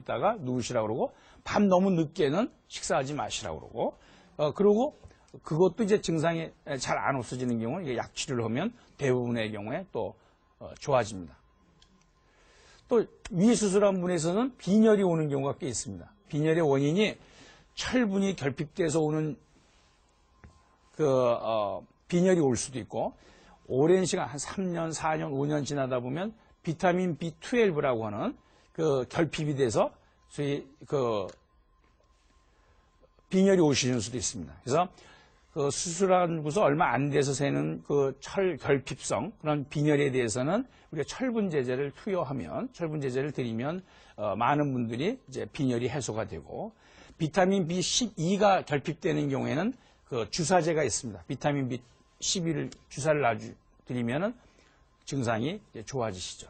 있다가 누우시라고 그러고, 밤 너무 늦게는 식사하지 마시라고 그러고, 그리고 그것도 이제 증상이 잘 안 없어지는 경우는 이게 약 치료를 하면 대부분의 경우에 또 좋아집니다. 또 위 수술한 분에서는 빈혈이 오는 경우가 꽤 있습니다. 빈혈의 원인이 철분이 결핍돼서 오는 빈혈이 올 수도 있고, 오랜 시간 한 3년, 4년, 5년 지나다 보면 비타민 B12라고 하는 결핍이 돼서 소위 빈혈이 오시는 수도 있습니다. 그래서 수술하고서 얼마 안 돼서 새는 철 결핍성 그런 빈혈에 대해서는 우리가 철분 제제를 투여하면, 철분 제제를 드리면 많은 분들이 이제 빈혈이 해소가 되고, 비타민 B12가 결핍되는 경우에는 주사제가 있습니다. 비타민 B12를 주사를 놔드리면은 증상이 이제 좋아지시죠.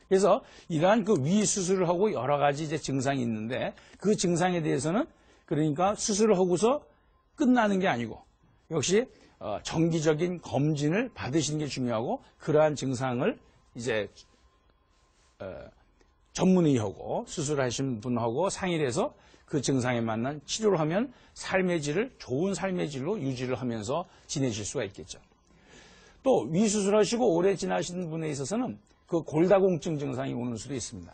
그래서 이러한 위 수술을 하고 여러 가지 이제 증상이 있는데, 그 증상에 대해서는 그러니까 수술을 하고서 끝나는 게 아니고 역시 정기적인 검진을 받으시는 게 중요하고, 그러한 증상을 이제 전문의하고 수술하신 분하고 상의를 해서 그 증상에 맞는 치료를 하면 삶의 질을 좋은 삶의 질로 유지를 하면서 지내실 수가 있겠죠. 또 위 수술하시고 오래 지나신 분에 있어서는 골다공증 증상이 오는 수도 있습니다.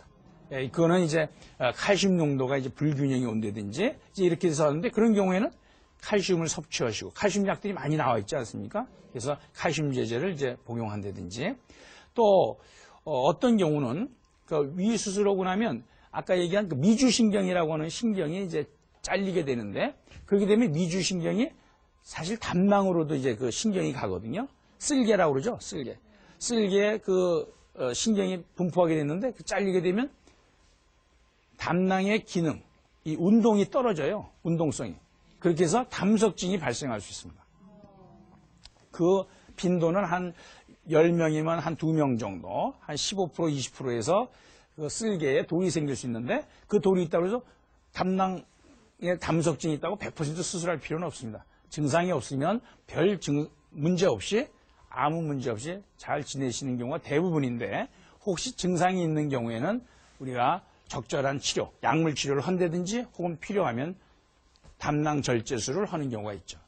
그거는 이제 칼슘 농도가 이제 불균형이 온다든지 이제 이렇게 해서 하는데, 그런 경우에는 칼슘을 섭취하시고, 칼슘 약들이 많이 나와 있지 않습니까? 그래서 칼슘 제제를 이제 복용한다든지, 또 어떤 경우는 위 수술하고 나면 아까 얘기한 미주신경이라고 하는 신경이 이제 잘리게 되는데, 그렇게 되면 미주신경이 사실 담낭으로도 이제 신경이 가거든요. 쓸개라고 그러죠, 쓸개. 쓸개에 신경이 분포하게 됐는데, 잘리게 되면 담낭의 기능, 이 운동이 떨어져요. 운동성이. 그렇게 해서 담석증이 발생할 수 있습니다. 그 빈도는 한 10명이면 한 2명 정도, 한 15%, 20%에서 쓸개에 돌이 생길 수 있는데, 그 돌이 있다고 해서 담낭에 담석증이 있다고 100% 수술할 필요는 없습니다. 증상이 없으면 별 문제 없이, 아무 문제 없이 잘 지내시는 경우가 대부분인데, 혹시 증상이 있는 경우에는 우리가 적절한 치료, 약물 치료를 한다든지 혹은 필요하면 담낭 절제술을 하는 경우가 있죠.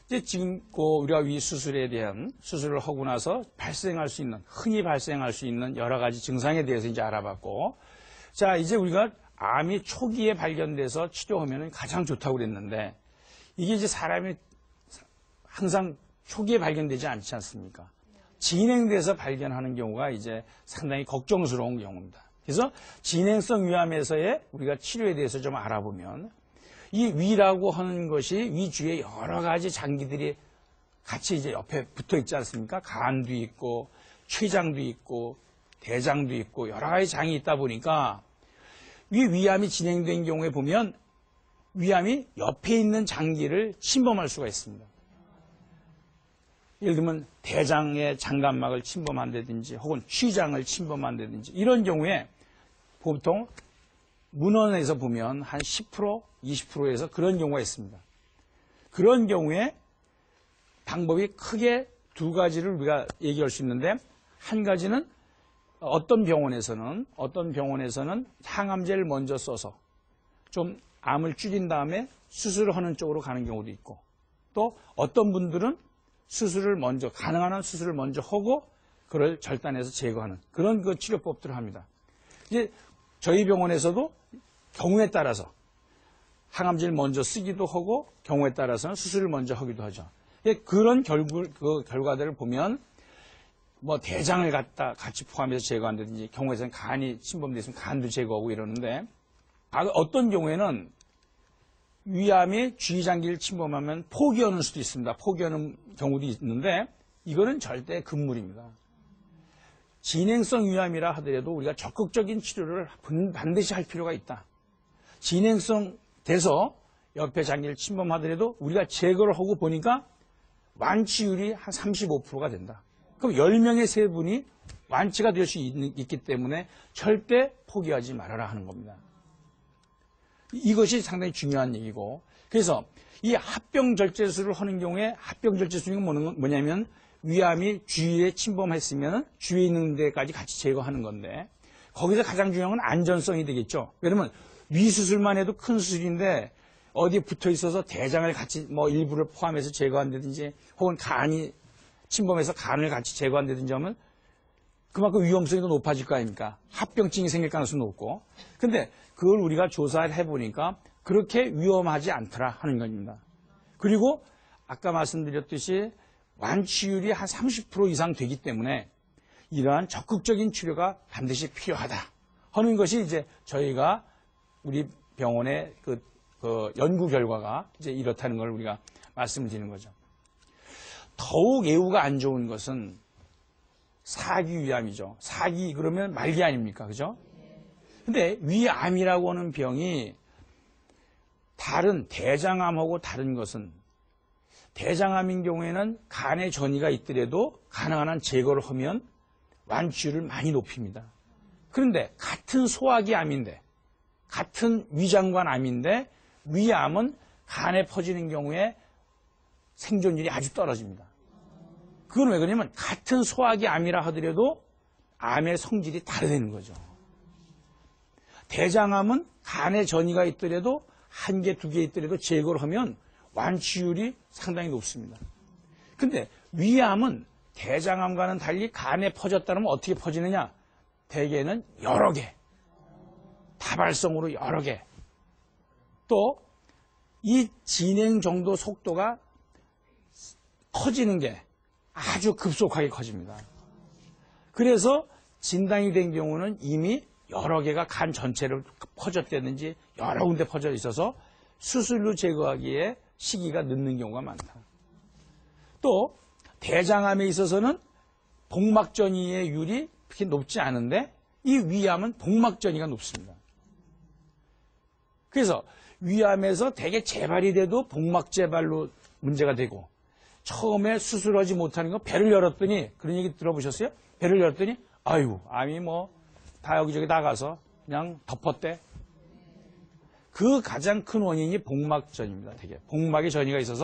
이제 지금 우리가 위 수술에 대한 수술을 하고 나서 발생할 수 있는, 흔히 발생할 수 있는 여러 가지 증상에 대해서 이제 알아봤고, 자, 이제 우리가 암이 초기에 발견돼서 치료하면 가장 좋다고 그랬는데, 이게 이제 사람이 항상 초기에 발견되지 않지 않습니까? 진행돼서 발견하는 경우가 이제 상당히 걱정스러운 경우입니다. 그래서 진행성 위암에서의 우리가 치료에 대해서 좀 알아보면, 이 위라고 하는 것이 위 주위에 여러 가지 장기들이 같이 이제 옆에 붙어 있지 않습니까? 간도 있고, 췌장도 있고, 대장도 있고, 여러 가지 장이 있다 보니까 위암이 진행된 경우에 보면 위암이 옆에 있는 장기를 침범할 수가 있습니다. 예를 들면 대장의 장관막을 침범한다든지 혹은 췌장을 침범한다든지, 이런 경우에 보통 문헌에서 보면 한 10%, 20%에서 그런 경우가 있습니다. 그런 경우에 방법이 크게 두 가지를 우리가 얘기할 수 있는데, 한 가지는 어떤 병원에서는 항암제를 먼저 써서 좀 암을 줄인 다음에 수술을 하는 쪽으로 가는 경우도 있고, 또 어떤 분들은 수술을 먼저, 가능한 한 수술을 먼저 하고 그걸 절단해서 제거하는 그런 치료법들을 합니다. 이제 저희 병원에서도 경우에 따라서 항암제를 먼저 쓰기도 하고, 경우에 따라서는 수술을 먼저 하기도 하죠. 그런 결과들을 보면 뭐 대장을 같이 포함해서 제거한다든지, 경우에서는 간이 침범되어 있으면 간도 제거하고 이러는데, 어떤 경우에는 위암이 쥐장기를 침범하면 포기하는 수도 있습니다. 포기하는 경우도 있는데, 이거는 절대 금물입니다. 진행성 위암이라 하더라도 우리가 적극적인 치료를 반드시 할 필요가 있다. 진행성 돼서 옆에 장기를 침범하더라도 우리가 제거를 하고 보니까 완치율이 한 35%가 된다. 그럼 10명의 3분이 완치가 될 수 있기 때문에 절대 포기하지 말아라 하는 겁니다. 이것이 상당히 중요한 얘기고, 그래서 이 합병절제술을 하는 경우에, 합병절제술이 뭐냐면 위암이 주위에 침범했으면 주위에 있는 데까지 같이 제거하는 건데, 거기서 가장 중요한 건 안전성이 되겠죠. 왜냐면 위수술만 해도 큰 수술인데 어디에 붙어 있어서 대장을 같이 뭐 일부를 포함해서 제거한다든지 혹은 간이 침범해서 간을 같이 제거한다든지 하면 그만큼 위험성이 더 높아질 거 아닙니까? 합병증이 생길 가능성이 높고. 근데 그걸 우리가 조사를 해보니까 그렇게 위험하지 않더라 하는 겁니다. 그리고 아까 말씀드렸듯이 완치율이 한 30% 이상 되기 때문에 이러한 적극적인 치료가 반드시 필요하다 하는 것이 이제 저희가 우리 병원의 그 연구 결과가 이제 이렇다는 걸 우리가 말씀을 드리는 거죠. 더욱 예후가 안 좋은 것은 사기 위암이죠. 사기 그러면 말기 아닙니까? 그죠? 근데 위암이라고 하는 병이 다른 대장암하고 다른 것은 대장암인 경우에는 간에 전이가 있더라도 가능한 한 제거를 하면 완치율을 많이 높입니다. 그런데 같은 소화기 암인데 같은 위장관 암인데 위암은 간에 퍼지는 경우에 생존율이 아주 떨어집니다. 그건 왜 그러냐면 같은 소화기 암이라 하더라도 암의 성질이 다르다는 거죠. 대장암은 간에 전이가 있더라도 한 개, 두 개 있더라도 제거를 하면 완치율이 상당히 높습니다. 근데 위암은 대장암과는 달리 간에 퍼졌다면 어떻게 퍼지느냐? 대개는 여러 개, 다발성으로 여러 개. 또 이 진행 정도 속도가 커지는 게 아주 급속하게 커집니다. 그래서 진단이 된 경우는 이미 여러 개가 간 전체를 퍼졌다든지 여러 군데 퍼져 있어서 수술로 제거하기에 시기가 늦는 경우가 많다. 또 대장암에 있어서는 복막전이의 율이 그렇게 높지 않은데 이 위암은 복막전이가 높습니다. 그래서 위암에서 대개 재발이 돼도 복막재발로 문제가 되고 처음에 수술하지 못하는 거 배를 열었더니 그런 얘기 들어보셨어요? 배를 열었더니 아유 암이 뭐 다 여기저기 나가서 그냥 덮었대. 그 가장 큰 원인이 복막전입니다. 대개 복막에 전이가 있어서